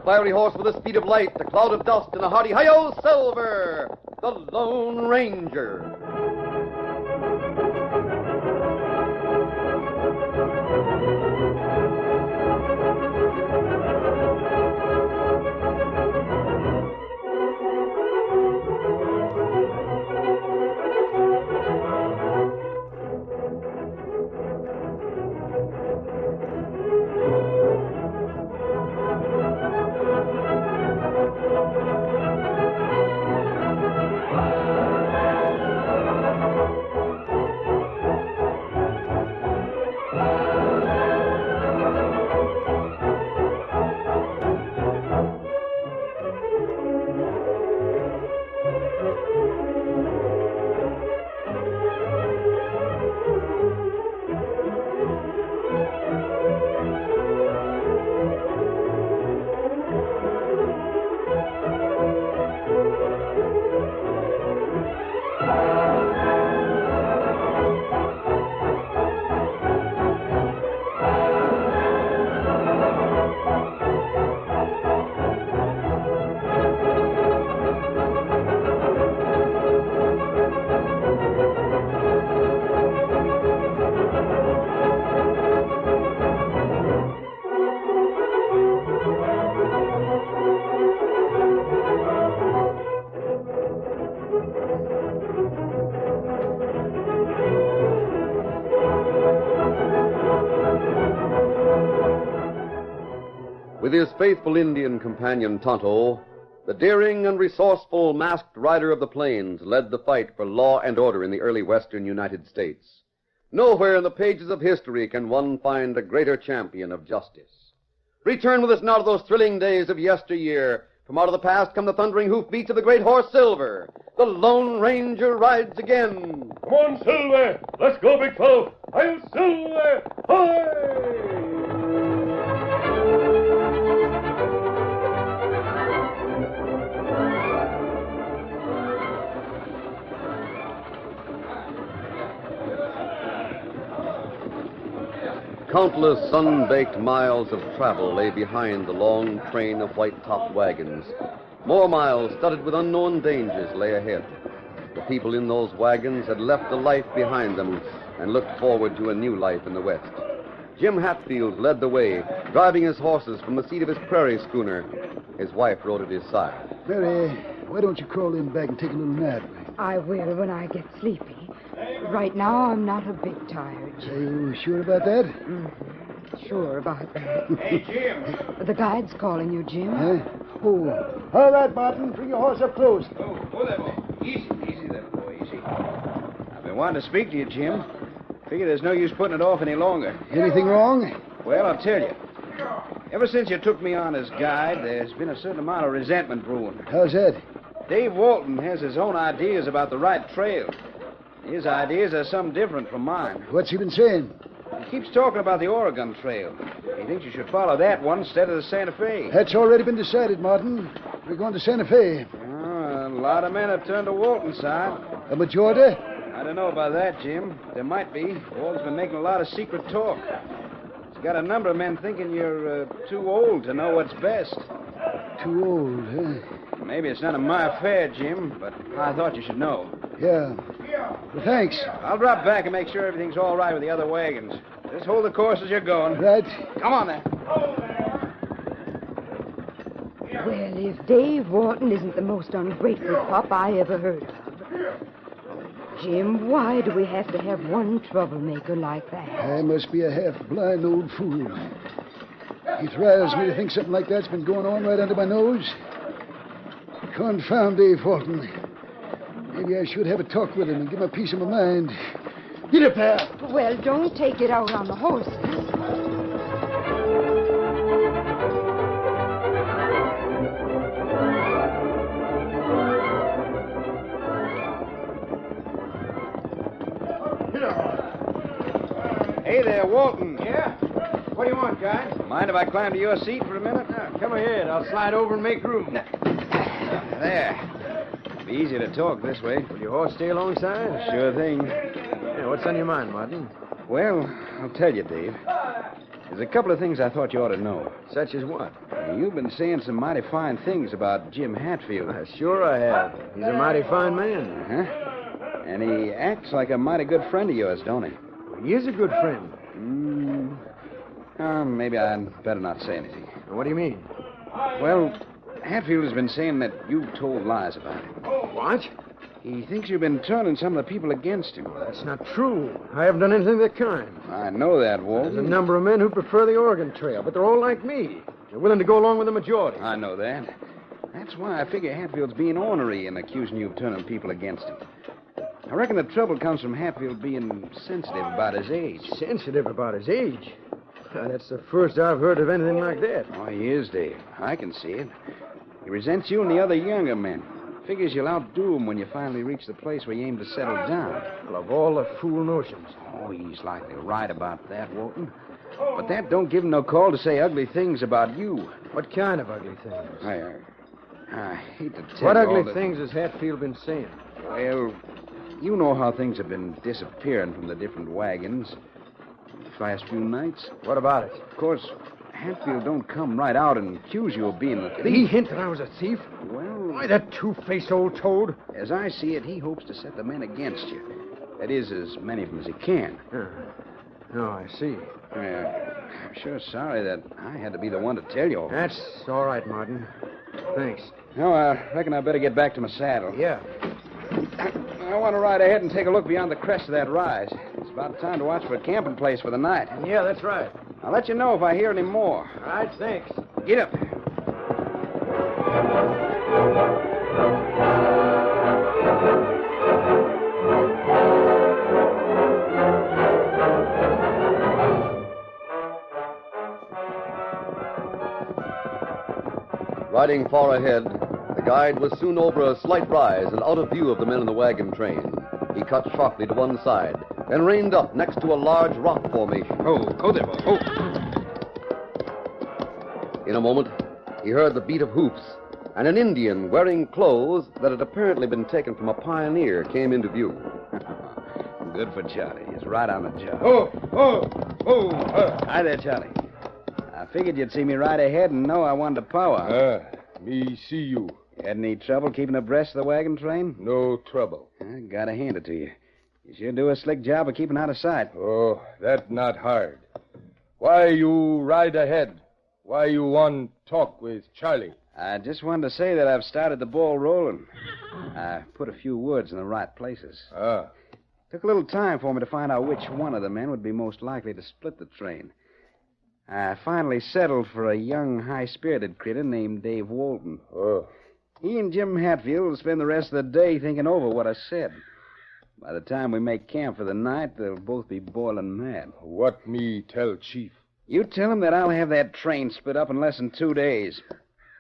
fiery horse with the speed of light, a cloud of dust, and a hearty hi-yo, Silver, the Lone Ranger. With his faithful Indian companion Tonto, the daring and resourceful masked rider of the plains led the fight for law and order in the early western United States. Nowhere in the pages of history can one find a greater champion of justice. Return with us now to those thrilling days of yesteryear. From out of the past come the thundering hoofbeats of the great horse Silver. The Lone Ranger rides again. Come on, Silver. Let's go, big fellow. Hi, Silver. Hi! Countless sun-baked miles of travel lay behind the long train of white-topped wagons. More miles studded with unknown dangers lay ahead. The people in those wagons had left a life behind them and looked forward to a new life in the West. Jim Hatfield led the way, driving his horses from the seat of his prairie schooner. His wife rode at his side. Mary, why don't you crawl in back and take a little nap? I will when I get sleepy. Right now, I'm not a bit tired. Are you sure about that? Mm-hmm. Sure about that. Hey, Jim. The guide's calling you, Jim. Huh? Oh. All right, Martin. Bring your horse up close. Oh, there, boy. Easy there, boy, easy. I've been wanting to speak to you, Jim. Figure there's no use putting it off any longer. Anything wrong? Well, I'll tell you. Ever since you took me on as guide, there's been a certain amount of resentment brewing. How's that? Dave Walton has his own ideas about the right trail. His ideas are some different from mine. What's he been saying? He keeps talking about the Oregon Trail. He thinks you should follow that one instead of the Santa Fe. That's already been decided, Martin. We're going to Santa Fe. Oh, a lot of men have turned to Walton's side. A majority? I don't know about that, Jim. There might be. Walton's been making a lot of secret talk. He's got a number of men thinking you're too old to know what's best. Too old, huh? Maybe it's none of my affair, Jim, but I thought you should know. Yeah. Well, thanks. I'll drop back and make sure everything's all right with the other wagons. Just hold the course as you're going. Right. Come on, there. Well, if Dave Walton isn't the most ungrateful pup I ever heard of. Jim, why do we have to have one troublemaker like that? I must be a half-blind old fool. He thrives me to think something like that's been going on right under my nose. Confound Dave Walton. Maybe I should have a talk with him and give him a piece of my mind. Get up there. Well, don't take it out on the horses. Hey there, Walton. Yeah? What do you want, guide? Mind if I climb to your seat for a minute? Come ahead. I'll slide over and make room. There. Be easier to talk this way. Will your horse stay alongside? Sure thing. Yeah, what's on your mind, Martin? Well, I'll tell you, Dave. There's a couple of things I thought you ought to know. Such as what? You've been saying some mighty fine things about Jim Hatfield. Sure I have. He's a mighty fine man. Huh? And he acts like a mighty good friend of yours, don't he? He is a good friend. Maybe I'd better not say anything. What do you mean? Well, Hatfield has been saying that you told lies about him. What? He thinks you've been turning some of the people against him. That's not true. I haven't done anything of the kind. I know that, There's a Walton. number of men who prefer the Oregon Trail, but they're all like me. They're willing to go along with the majority. I know that. That's why I figure Hatfield's being ornery and accusing you of turning people against him. I reckon the trouble comes from Hatfield being sensitive about his age. Sensitive about his age. That's the first I've heard of anything like that. Oh, he is, Dave. I can see it. He resents you and the other younger men. Figures you'll outdo him when you finally reach the place where you aim to settle down. Well, of all the fool notions. Oh, he's likely right about that, Walton. But that don't give him no call to say ugly things about you. What kind of ugly things? I hate to tell What you ugly all that- things has Hatfield been saying? Well, you know how things have been disappearing from the different wagons the last few nights. What about it? Of course, Hatfield don't come right out and accuse you of being a Did he thief. hint that I was a thief? Well, Why, that two-faced old toad. as I see it, he hopes to set the men against you. That is, as many of them as he can. Oh, I see. I'm sure sorry that I had to be the one to tell you all. That's all right, Martin. Thanks. No, I reckon I better get back to my saddle. Yeah. I want to ride ahead and take a look beyond the crest of that rise. It's about time to watch for a camping place for the night. Yeah, that's right. I'll let you know if I hear any more. All right, thanks. Get up. Riding far ahead, the guide was soon over a slight rise and out of view of the men in the wagon train. He cut sharply to one side, then reined up next to a large rock formation. Oh, there, boy. Oh. In a moment, he heard the beat of hoofs, and an Indian wearing clothes that had apparently been taken from a pioneer came into view. Good for Charlie. He's right on the job. Oh. Hi there, Charlie. I figured you'd see me right ahead and know I wanted to power. Me see you. You had any trouble keeping abreast of the wagon train? No trouble. I gotta hand it to you. You sure do a slick job of keeping out of sight. Oh, that not hard. Why you ride ahead? Why you want talk with Charlie? I just wanted to say that I've started the ball rolling. I put a few words in the right places. Took a little time for me to find out which one of the men would be most likely to split the train. I finally settled for a young, high-spirited critter named Dave Walton. Oh. He and Jim Hatfield will spend the rest of the day thinking over what I said. By the time we make camp for the night, they'll both be boiling mad. What me tell Chief? You tell him that I'll have that train split up in less than 2 days.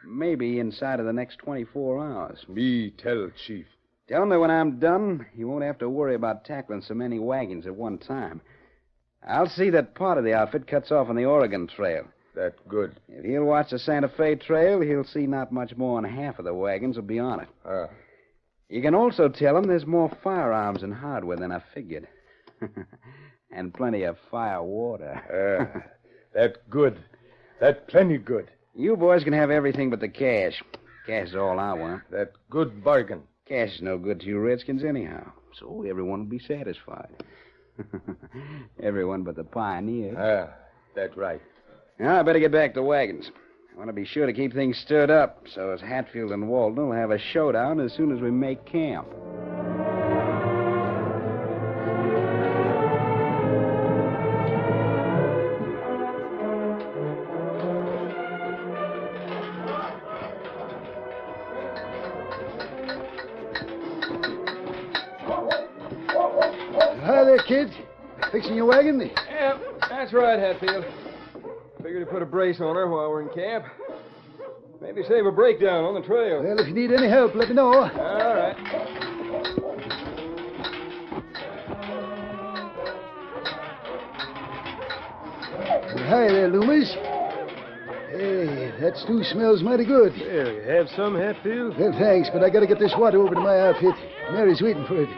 Maybe inside of the next 24 hours. Me tell Chief. Tell him that when I'm done, he won't have to worry about tackling so many wagons at one time. I'll see that part of the outfit cuts off on the Oregon Trail. That good. If he'll watch the Santa Fe Trail, he'll see not much more than half of the wagons will be on it. You can also tell him there's more firearms and hardware than I figured. And plenty of fire water. That good. That plenty good. You boys can have everything but the cash. Cash is all I want. That good bargain. Cash is no good to you Redskins anyhow, so everyone will be satisfied. Everyone but the pioneer. That right. Now, I better get back to wagons. I want to be sure to keep things stirred up, so as Hatfield and Walden will have a showdown as soon as we make camp. Hi there, kids. Fixing your wagon? Yeah, that's right, Hatfield. Figured to put a brace on her while we're in camp. Maybe save a breakdown on the trail. Well, if you need any help, let me know. All right. Hi there, Loomis. Hey, that stew smells mighty good. There, you have some, Hatfield? Well, thanks, but I gotta get this water over to my outfit. Mary's waiting for it.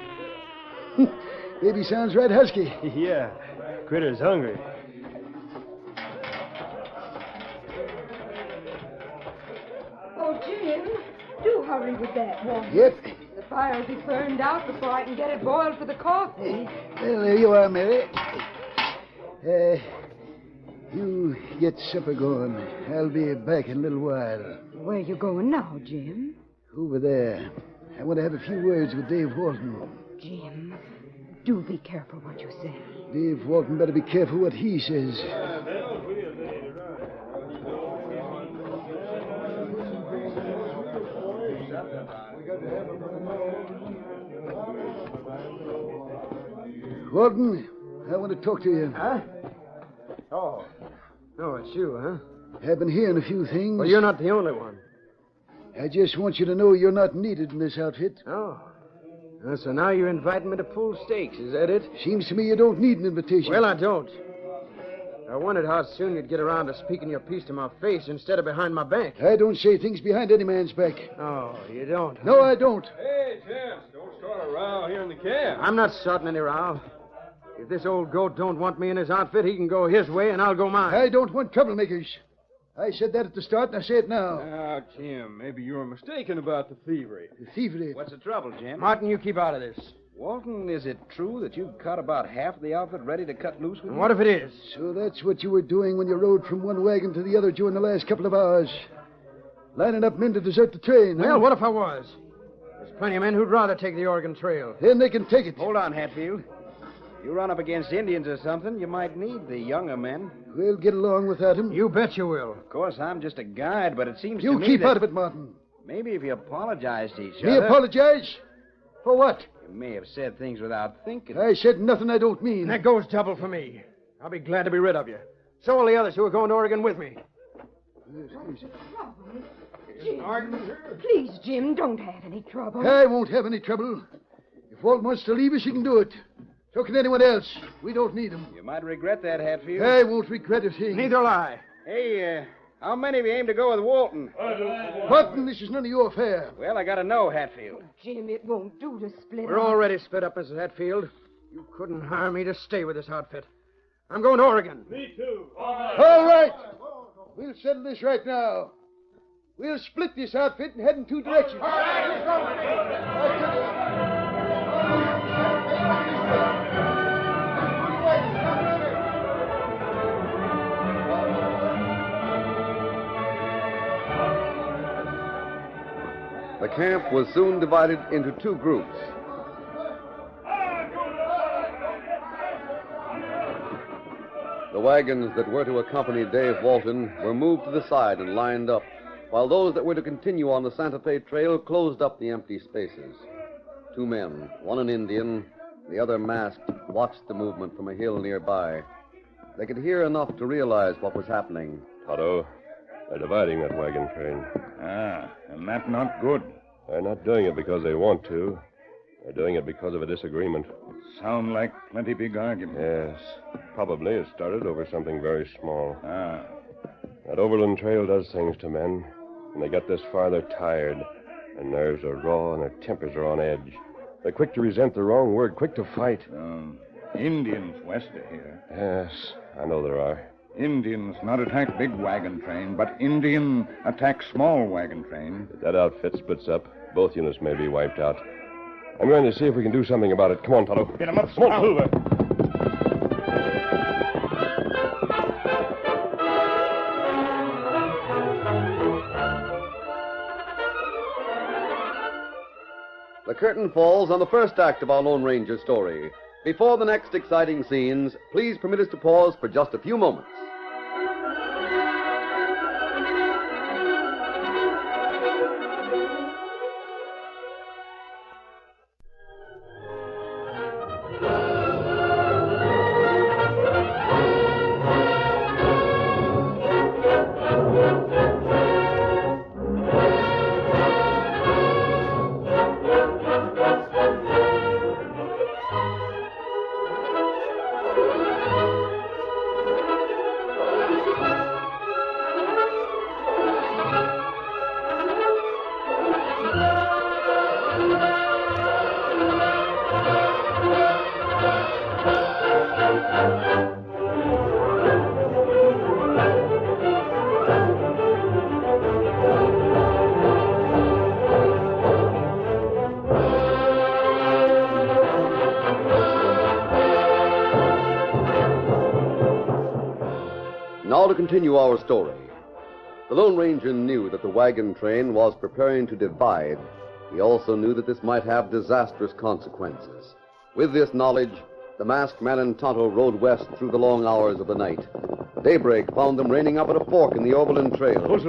Baby sounds right husky. Yeah, critter's hungry. hurry with that, won't you? Yep. The fire will be burned out before I can get it boiled for the coffee. Well, there you are, Mary. You get supper going. I'll be back in a little while. Where you going now, Jim? Over there. I want to have a few words with Dave Walton. Jim, do be careful what you say. Dave Walton better be careful what he says. Walton, I want to talk to you. Huh? Oh, it's you, huh? I've been hearing a few things. Well, you're not the only one. I just want you to know you're not needed in this outfit. Oh. So now you're inviting me to pull stakes, is that it? Seems to me you don't need an invitation. Well, I don't. I wondered how soon you'd get around to speaking your piece to my face instead of behind my back. I don't say things behind any man's back. Oh, you don't? No, I don't. Hey, Jim, don't start a row here in the camp. I'm not starting any row. If this old goat don't want me in his outfit, he can go his way and I'll go mine. I don't want troublemakers. I said that at the start, and I say it now. Now, Jim, maybe you're mistaken about the thievery. The thievery. What's the trouble, Jim? Martin, you keep out of this. Walton, is it true that you've caught about half the outfit ready to cut loose with And you? what if it is? So that's what you were doing when you rode from one wagon to the other during the last couple of hours. Lining up men to desert the train. Well, huh? what if I was? There's plenty of men who'd rather take the Oregon Trail. Then they can take it. Hold on, Hatfield. You run up against Indians or something, you might need the younger men. We'll get along without him. You bet you will. Of course, I'm just a guide, but it seems You to me keep that out of it, Martin. maybe if you apologize to each Me other... apologize? For what? You may have said things without thinking. I said nothing I don't mean. And that goes double for me. I'll be glad to be rid of you. So will the others who are going to Oregon with me. Jim, please, Jim, don't have any trouble. I won't have any trouble. If Walt wants to leave us, he can do it. So can anyone else. We don't need him. You might regret that, Hatfield. I won't regret a thing. Neither will I. Hey, how many of you aim to go with Walton? Martin, this is none of your affair. Well, I gotta know, Hatfield. Jim, it won't do to split We're up. already split up, Mrs. Hatfield. You couldn't hire me to stay with this outfit. I'm going to Oregon. All right. We'll settle this right now. We'll split this outfit and head in two directions. The camp was soon divided into two groups. The wagons that were to accompany Dave Walton were moved to the side and lined up, while those that were to continue on the Santa Fe Trail closed up the empty spaces. Two men, one an Indian, the other masked, watched the movement from a hill nearby. They could hear enough to realize what was happening. Tonto, they're dividing that wagon train. And that's not good. They're not doing it because they want to. They're doing it because of a disagreement. Sound like plenty big argument. Yes. Probably it started over something very small. Ah. That overland trail does things to men. When they get this far, they're tired. Their nerves are raw and their tempers are on edge. They're quick to resent the wrong word, quick to fight. Indians west of here. Yes, I know there are. Indians not attack big wagon train, but Indian attack small wagon train. If that outfit splits up, both units may be wiped out. I'm going to see if we can do something about it. Come on, Tonto. Get 'em up, Come on, Scout. Silver. The curtain falls on the first act of our Lone Ranger story. Before the next exciting scenes, please permit us to pause for just a few moments. Now to continue our story. The Lone Ranger knew that the wagon train was preparing to divide. He also knew that this might have disastrous consequences. With this knowledge, the masked man and Tonto rode west through the long hours of the night. Daybreak found them reining up at a fork in the Overland Trail. Here's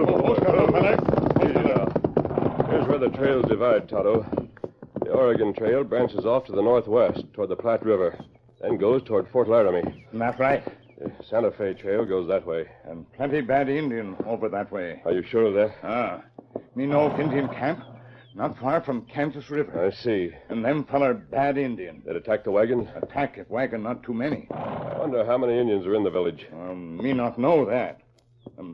where the trails divide, Tonto. The Oregon Trail branches off to the northwest toward the Platte River, then goes toward Fort Laramie. That right? The Santa Fe Trail goes that way. And plenty bad Indian over that way. Are you sure of that? Me know Indian camp, not far from Kansas River. I see. And them feller bad Indian. They'd attack the wagons? Attack if wagon not too many. I wonder how many Indians are in the village. Me not know that.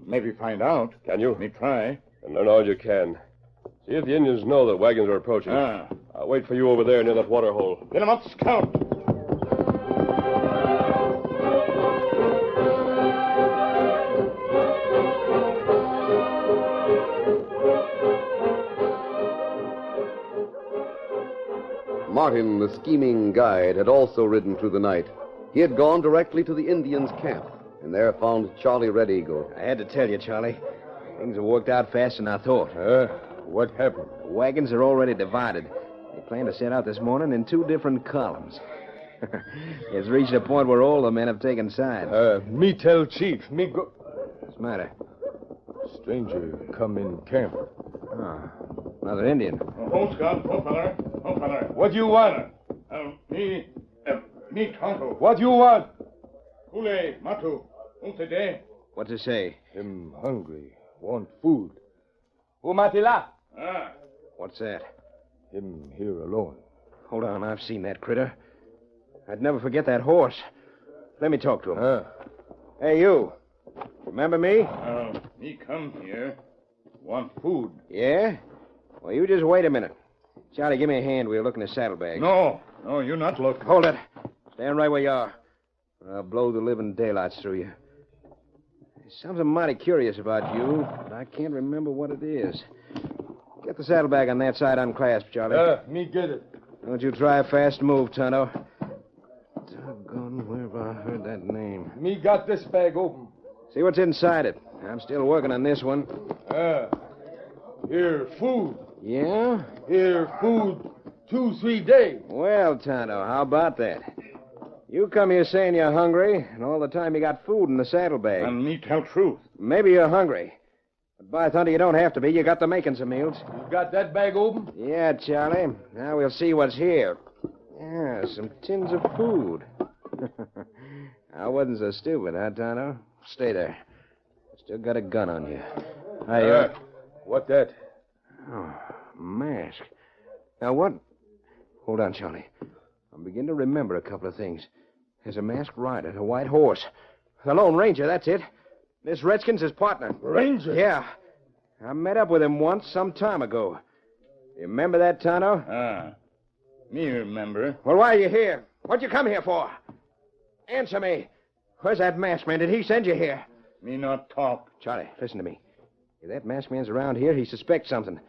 Maybe find out. Can you? Me try. And learn all you can. See if the Indians know that wagons are approaching. I'll wait for you over there near that water hole. Get 'em up, Scout. Martin, the scheming guide, had also ridden through the night. He had gone directly to the Indians' camp, and there found Charlie Red Eagle. I had to tell you, Charlie. Things have worked out faster than I thought. What happened? The wagons are already divided. They plan to set out this morning in 2 different columns. It's reached a point where all the men have taken sides. Me tell chief. Me go... What's the matter? Stranger come in camp. Another Indian. Oh, Scout. Oh, feller. Oh, feller. What you want? Me Tonto. What you want? Kule, Matu. Today. What's it say? Him hungry. Want food. Umatila. What's that? Him here alone. Hold on, I've seen that critter. I'd never forget that horse. Let me talk to him. Hey, you. Remember me? Me come here. Want food. Yeah? Well, you just wait a minute. Charlie, give me a hand. We'll look in the saddlebag. No, you not look. Hold it. Stand right where you are. Or I'll blow the living daylights through you. There's something mighty curious about you, but I can't remember what it is. Get the saddlebag on that side unclasped, Charlie. Me get it. Don't you try a fast move, Tonto. Doggone, where have I heard that name? Me got this bag open. See what's inside it. I'm still working on this one. Here, food. Yeah? Here, food 2-3 days. Well, Tonto, how about that? You come here saying you're hungry, and all the time you got food in the saddlebag. And me tell truth. Maybe you're hungry. But by thunder, you don't have to be. You got the makings of meals. You got that bag open? Yeah, Charlie. Now we'll see what's here. Yeah, some tins of food. I wasn't so stupid, huh, Tonto? Stay there. Still got a gun on you. What that? Oh, mask. Now, what? Hold on, Charlie. I'm beginning to remember a couple of things. There's a masked rider, a white horse. The Lone Ranger, that's it. This Redskin's his partner. Ranger? Yeah. I met up with him once some time ago. You remember that, Tonto? Me remember. Well, why are you here? What'd you come here for? Answer me. Where's that masked man? Did he send you here? Me not talk. Charlie, listen to me. If that masked man's around here, he suspects something.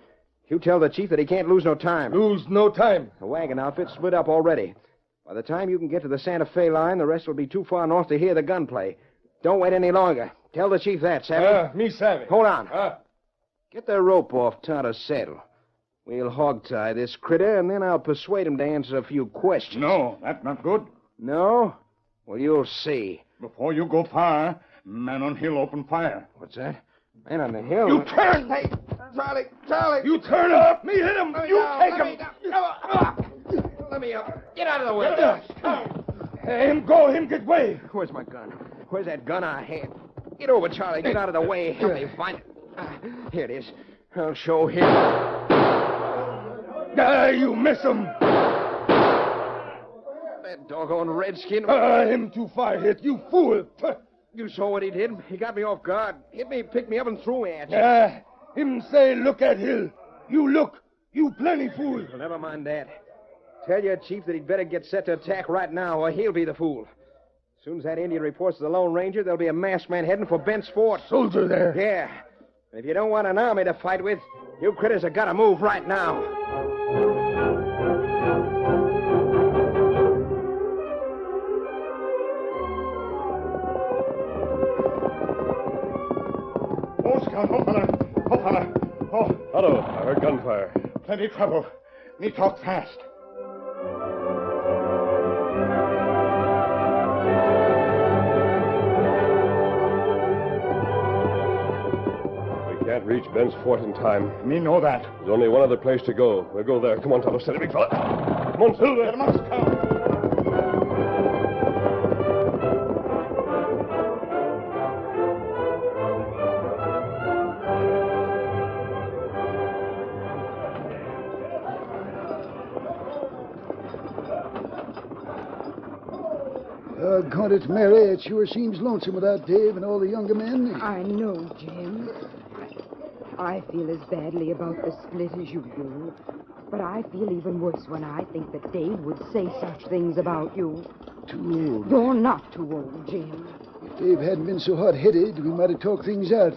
You tell the chief that he can't lose no time. Lose no time. The wagon outfit's split up already. By the time you can get to the Santa Fe line, the rest will be too far north to hear the gunplay. Don't wait any longer. Tell the chief that, savvy? Me savvy. Hold on. Get the rope off Tonto's saddle. We'll hog-tie this critter, and then I'll persuade him to answer a few questions. No, that's not good. No? Well, you'll see. Before you go far, man on hill open fire. What's that? Man on the hill? You turn! Hey, Charlie! You turn up! Me hit him! You take him! Let me up. Get out of the way. Him go, him get way. Where's my gun? Where's that gun I had? Get over, Charlie. Get out of the way. Help me find it. Here it is. I'll show him. You miss him. That doggone redskin. Him too far hit, you fool. You saw what he did. He got me off guard. Hit me, picked me up, and threw me at you. Him say, look at hill. You look. You plenty fool. Well, never mind that. Tell your chief that he'd better get set to attack right now, or he'll be the fool. As soon as that Indian reports to the Lone Ranger, there'll be a masked man heading for Bent's Fort. Soldier there. Yeah. And if you don't want an army to fight with, you critters have got to move right now. down. Oh, fella. Oh. Otto, I heard gunfire. Plenty trouble. Me talk fast. We can't reach Ben's fort in time. Me know that. There's only one other place to go. We'll go there. Come on, Tonto. Steady, big fella. Come on, Silver. It must come. Doggone it, Mary. It sure seems lonesome without Dave and all the younger men. I know, Jim. I feel as badly about the split as you do. But I feel even worse when I think that Dave would say such things about you. Too old. You're not too old, Jim. If Dave hadn't been so hot-headed, we might have talked things out.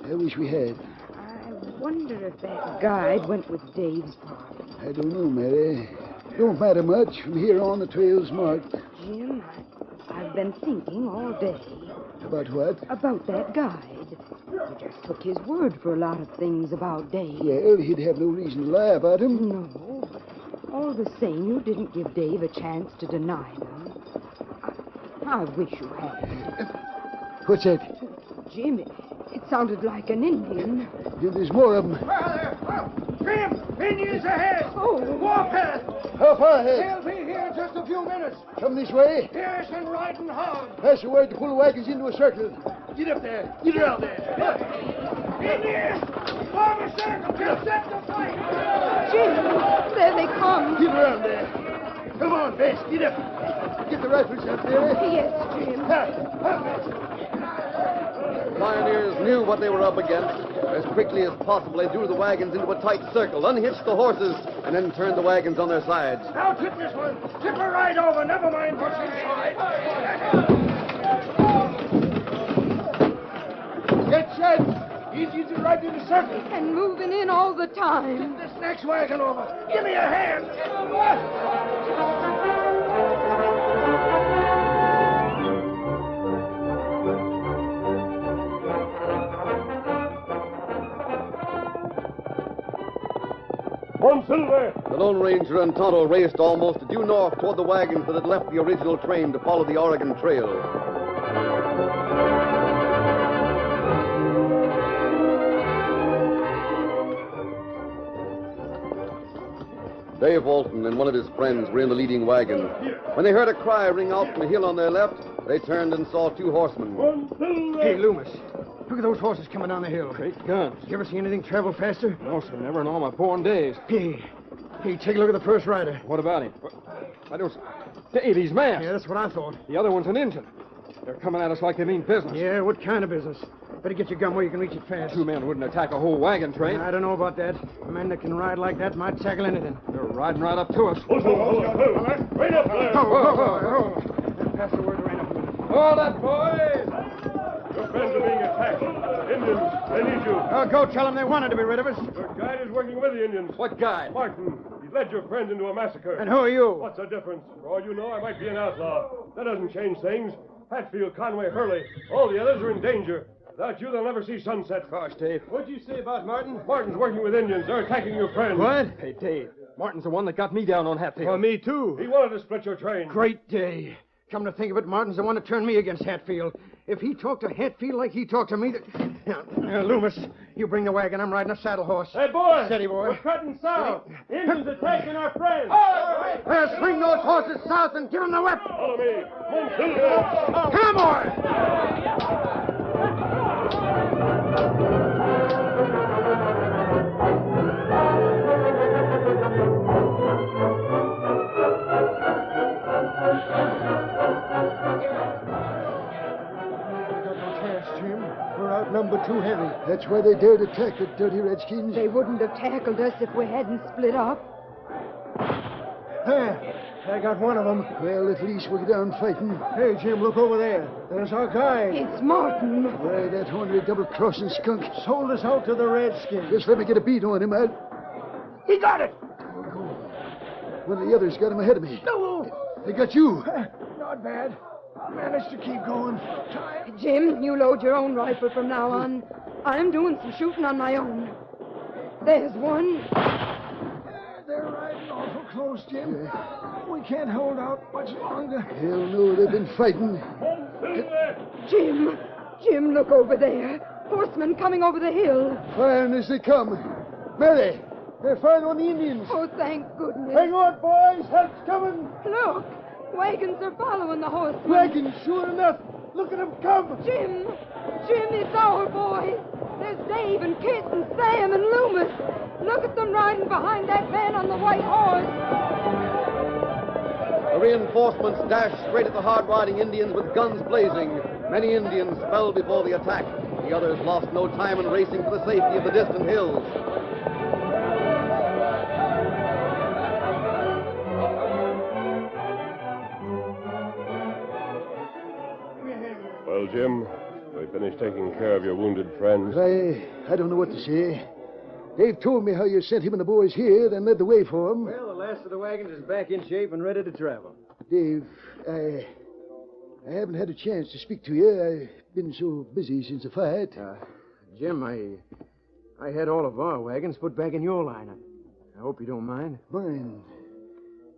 I wish we had. I wonder if that guide went with Dave's party. I don't know, Mary. Don't matter much. From here on, the trail's marked. Jim, I've been thinking all day. About what? About that guide. You just took his word for a lot of things about Dave. Well, he'd have no reason to lie about him. No, but all the same, you didn't give Dave a chance to deny them. I wish you had. What's that? Jim, it sounded like an Indian. Yeah, there's more of them. Jim! Indians ahead! Oh, Warpath! How far ahead? They'll be here in just a few minutes. Come this way. Yes, and riding hard. Pass the word to pull the wagons into a circle. Get up there. Get around there. Indians! Form a circle. Get set to fight. Jim, there they come. Get around there. Come on, Bess. Get up. Get the rifles out there. Yes, Jim. Pioneers knew what they were up against. As quickly as possible, they drew the wagons into a tight circle, unhitched the horses, and then turned the wagons on their sides. Now tip this one. Tip her right over. Never mind what's inside. Get set. Indians are right in the circle. And moving in all the time. This next wagon over. Give me a hand. One Silver! The Lone Ranger and Tonto raced almost due north toward the wagons that had left the original train to follow the Oregon Trail. Dave Walton and one of his friends were in the leading wagon. When they heard a cry ring out from the hill on their left, they turned and saw two horsemen. Hey, Loomis. Look at those horses coming down the hill. Great guns. You ever see anything travel faster? No, sir. Never in all my born days. Hey, take a look at the first rider. What about him? I don't... Dave, he's masked. Yeah, that's what I thought. The other one's an Injun. They're coming at us like they mean business. Yeah, what kind of business? Better get your gun where you can reach it fast. Two men wouldn't attack a whole wagon train. I don't know about that. Men that can ride like that might tackle anything. They're riding right up to us. Right up there! Pass the word right up. Hold it, boys! Your friends are being attacked. Indians, they need you. Go tell them they wanted to be rid of us. Your guide is working with the Indians. What guy? Martin. He's led your friends into a massacre. And who are you? What's the difference? For all you know, I might be an outlaw. That doesn't change things. Hatfield, Conway, Hurley, all the others are in danger. Without you, they'll never see sunset. Gosh, Dave. What'd you say about Martin? Martin's working with Indians. They're attacking your friends. What? Hey, Dave. Martin's the one that got me down on Hatfield. Well, me too. He wanted to split your train. Great day. Come to think of it, Martin's the one that turned me against Hatfield. If he talked to Hatfield like he talked to me, Now, Loomis, you bring the wagon. I'm riding a saddle horse. Hey, boy! Steady, boy. We're cutting south. Indians attacking our friends. Swing those horses south and give them the whip. Follow me. Monsilva. Come on! Number too heavy. That's why they dared attack the dirty redskins. They wouldn't have tackled us if we hadn't split up. There. I got one of them. Well, at least we'll get down fighting. Hey, Jim, look over there. There's our guide. It's Martin. Why, that ornery double-crossing skunk Sold us out to the redskins. Just let me get a beat on him. He got it. One of the others got him ahead of me. No. They got you. Not bad. managed to keep going. Jim, you load your own rifle from now on. I'm doing some shooting on my own. There's one. They're riding awful close, Jim. We can't hold out much longer. Hell no, they've been fighting. Jim, look over there. Horsemen coming over the hill. Firing as they come. Mary, they're firing on the Indians. Oh, thank goodness. Hang on, boys. Help's coming. Look, wagons are following the horsemen. Wagons, sure enough. Look at them come. Jim, it's our boys. There's Dave and Kit and Sam and Loomis. Look at them riding behind that man on the white horse. The reinforcements dashed straight at the hard-riding Indians with guns blazing. Many Indians fell before the attack. The others lost no time in racing for the safety of the distant hills. Well, Jim, we finished taking care of your wounded friends. I don't know what to say. Dave told me how you sent him and the boys here, then led the way for them. Well, the last of the wagons is back in shape and ready to travel. Dave, I haven't had a chance to speak to you. I've been so busy since the fight. Jim, I had all of our wagons put back in your line. I hope you don't mind. Mind?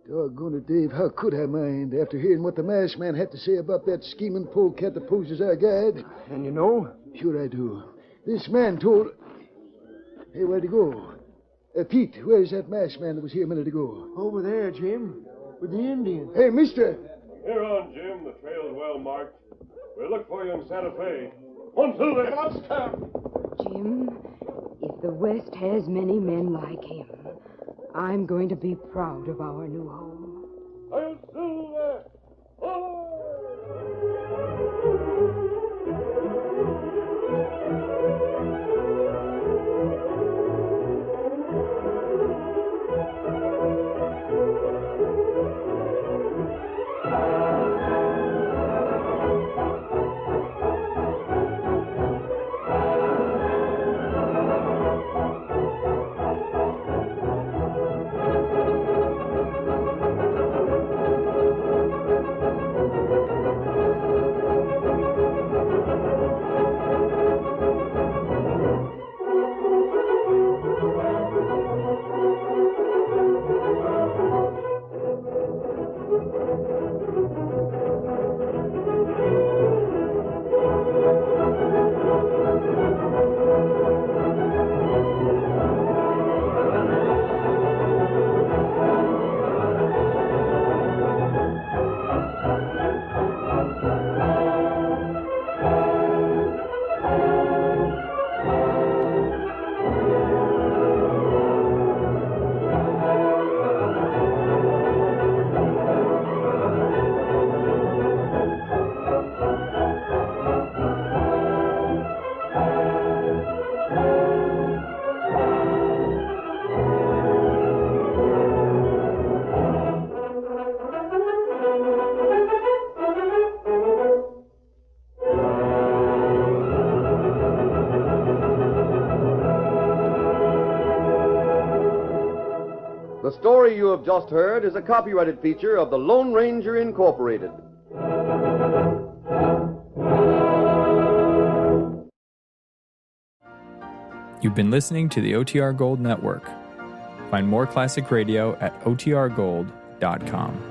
Doggone it, Dave. How could I mind after hearing what the masked man had to say about that scheming polecat that posed as our guide? And you know? Sure I do. This man told... Hey, where'd he go? Pete, where's that masked man that was here a minute ago? Over there, Jim. With the Indians. Hey, mister! Here on, Jim. The trail's well marked. We'll look for you in Santa Fe. On, Silver! Come on, stop! Jim, if the West has many men like him, I'm going to be proud of our new home. I'll Silver! The story you have just heard is a copyrighted feature of the Lone Ranger Incorporated. You've been listening to the OTR Gold Network. Find more classic radio at otrgold.com.